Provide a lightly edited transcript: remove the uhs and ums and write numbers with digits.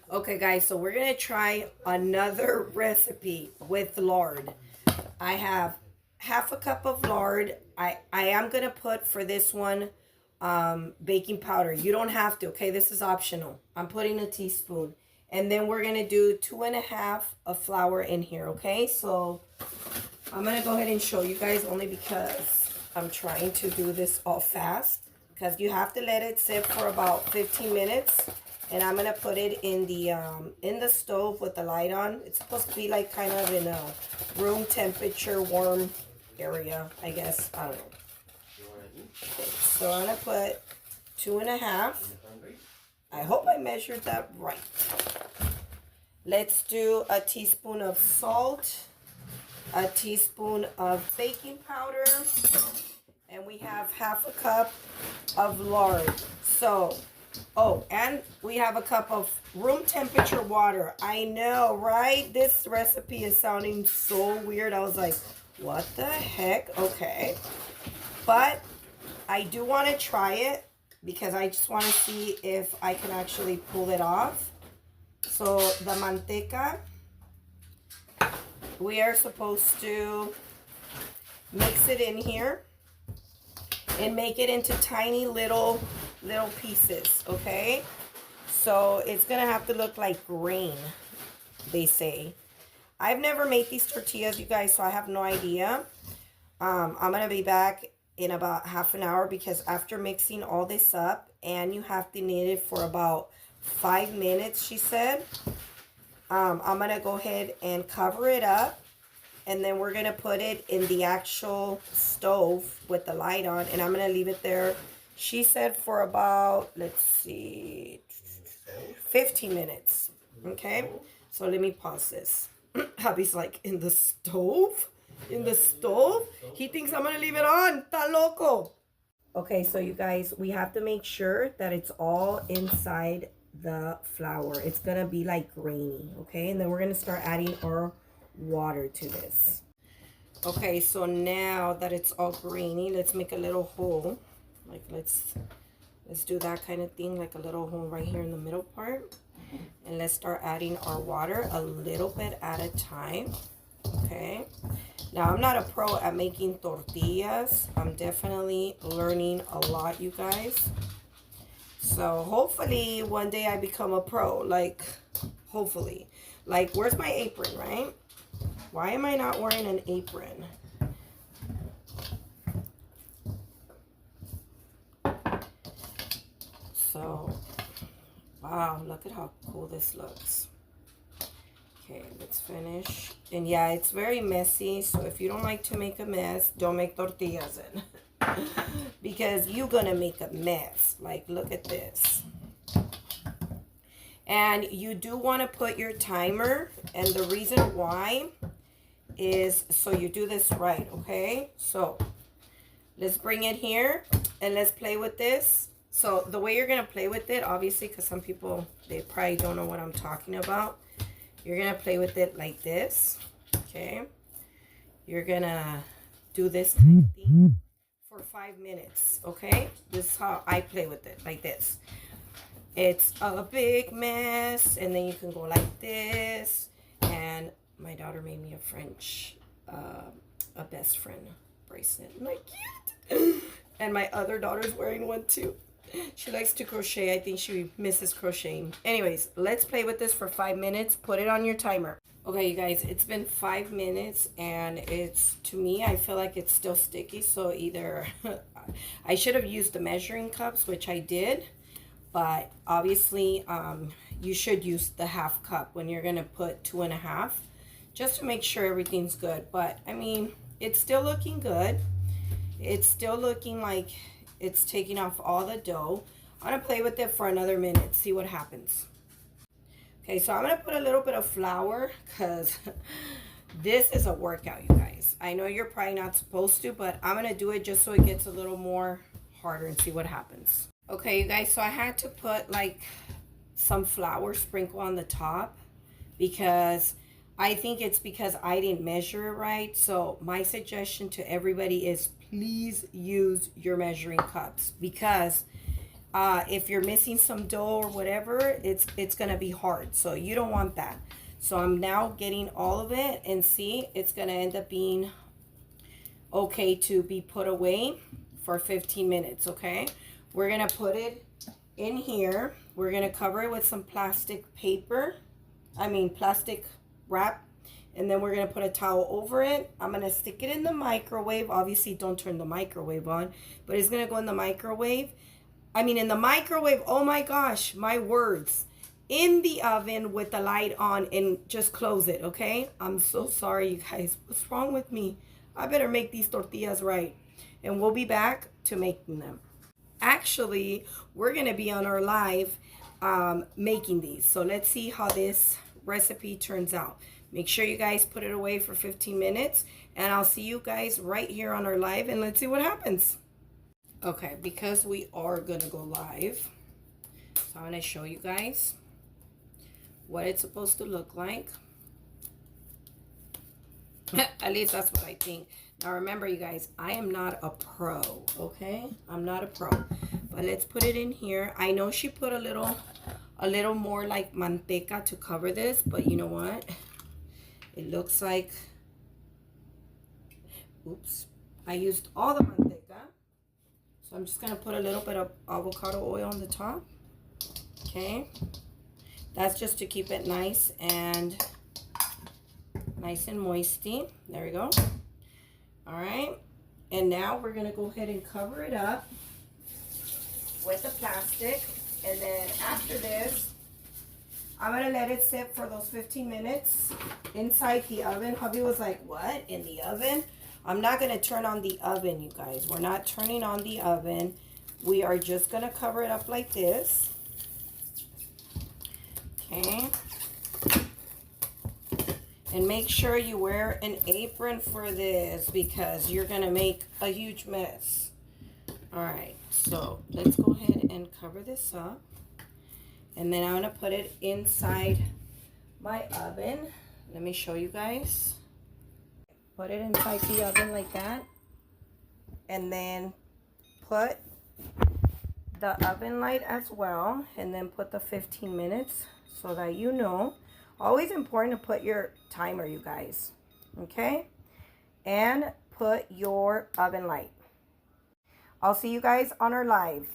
Okay, guys, so we're gonna try another recipe with lard. I have half a cup of lard. I am gonna put for this one baking powder. You don't have to, okay? This is optional. I'm putting a teaspoon. And then we're gonna do 2.5 of flour in here, okay? So I'm gonna go ahead and show you guys only because I'm trying to do this all fast. Because you have to let it sit for about 15 minutes. And I'm gonna put it in the stove with the light on. It's supposed to be like kind of in a room temperature warm area, I guess. I don't know. Okay, so I'm gonna put 2.5. I hope I measured that right. Let's do a teaspoon of salt, a teaspoon of baking powder, and we have half a cup of lard. So, oh, and we have a cup of room temperature water. I know, right? This recipe is sounding so weird. I was like, what the heck? Okay. But I do want to try it because I just want to see if I can actually pull it off. So the manteca, we are supposed to mix it in here and make it into tiny little pieces, okay? So it's gonna have to look like grain, they say. I've never made these tortillas, you guys, so I have no idea. I'm gonna be back in about half an hour because after mixing all this up, and you have to knead it for about 5 minutes, she said. I'm gonna go ahead and cover it up, and then we're gonna put it in the actual stove with the light on, and I'm gonna leave it there. She said for about, let's see, 15 minutes. Okay, so let me pause this. Hubby's like, in the stove? In the stove? He thinks I'm gonna leave it on. Ta loco. Okay, so you guys, we have to make sure that it's all inside the flour. It's gonna be like grainy, okay? And then we're gonna start adding our water to this. Okay, so now that it's all grainy, let's make a little hole. Like let's do that kind of thing, like a little hole right here in the middle part. And let's start adding our water a little bit at a time. Okay, now I'm not a pro at making tortillas. I'm definitely learning a lot, you guys. So hopefully one day I become a pro, like hopefully. Like, where's my apron, right? Why am I not wearing an apron? So, wow, look at how cool this looks. Okay, let's finish. And yeah, it's very messy, so if you don't like to make a mess, don't make tortillas in. Because you're gonna make a mess. Like, look at this. And you do want to put your timer, and the reason why is so you do this right, okay? So let's bring it here and let's play with this. So the way you're gonna play with it, obviously, because some people, they probably don't know what I'm talking about. You're gonna play with it like this, okay? You're gonna do this kind of thing for 5 minutes, okay? This is how I play with it, like this. It's a big mess, and then you can go like this. And my daughter made me a French, a best friend bracelet. Isn't that cute? And my other daughter's wearing one too. She likes to crochet. I think she misses crocheting. Anyways, let's play with this for 5 minutes. Put it on your timer. Okay, you guys, it's been 5 minutes, and it's, to me, I feel like it's still sticky. So either I should have used the measuring cups, which I did. But obviously, you should use the half cup when you're going to put 2.5, just to make sure everything's good. But, I mean, it's still looking good. It's still looking like it's taking off all the dough. I'm going to play with it for another minute, see what happens. Okay, so I'm going to put a little bit of flour because this is a workout, you guys. I know you're probably not supposed to, but I'm going to do it just so it gets a little more harder and see what happens. Okay, you guys, so I had to put like some flour sprinkle on the top because I think it's because I didn't measure it right. So my suggestion to everybody is please use your measuring cups because If you're missing some dough or whatever, it's gonna be hard. So you don't want that. So I'm now getting all of it, and see, it's gonna end up being okay to be put away for 15 minutes, okay? We're gonna put it in here. We're gonna cover it with some plastic wrap, and then we're gonna put a towel over it. I'm gonna stick it in the microwave. Obviously, don't turn the microwave on, but it's gonna go in the microwave. In the microwave, oh my gosh, my words. In the oven with the light on, and just close it, okay? I'm so sorry, you guys. What's wrong with me? I better make these tortillas right. And we'll be back to making them. Actually, we're going to be on our live making these. So let's see how this recipe turns out. Make sure you guys put it away for 15 minutes. And I'll see you guys right here on our live. And let's see what happens. Okay, because we are going to go live, so I'm going to show you guys what it's supposed to look like. At least that's what I think. Now remember, you guys, I am not a pro, okay? I'm not a pro. But let's put it in here. I know she put a little more like manteca to cover this, but you know what? It looks like, oops, I used all the manteca. So I'm just gonna put a little bit of avocado oil on the top. Okay. That's just to keep it nice and moisty. There we go. All right. And now we're going to go ahead and cover it up with the plastic. And then after this, I'm going to let it sit for those 15 minutes inside the oven. Hubby was like, what? In the oven? I'm not going to turn on the oven, you guys. We're not turning on the oven. We are just going to cover it up like this. Okay, and make sure you wear an apron for this because you're gonna make a huge mess. All right, so let's go ahead and cover this up, and then I'm gonna put it inside my oven. Let me show you guys. Put it inside the oven like that, and then put the oven light as well, and then put the 15 minutes. So that you know, always important to put your timer, you guys, okay? And put your oven light. I'll see you guys on our live.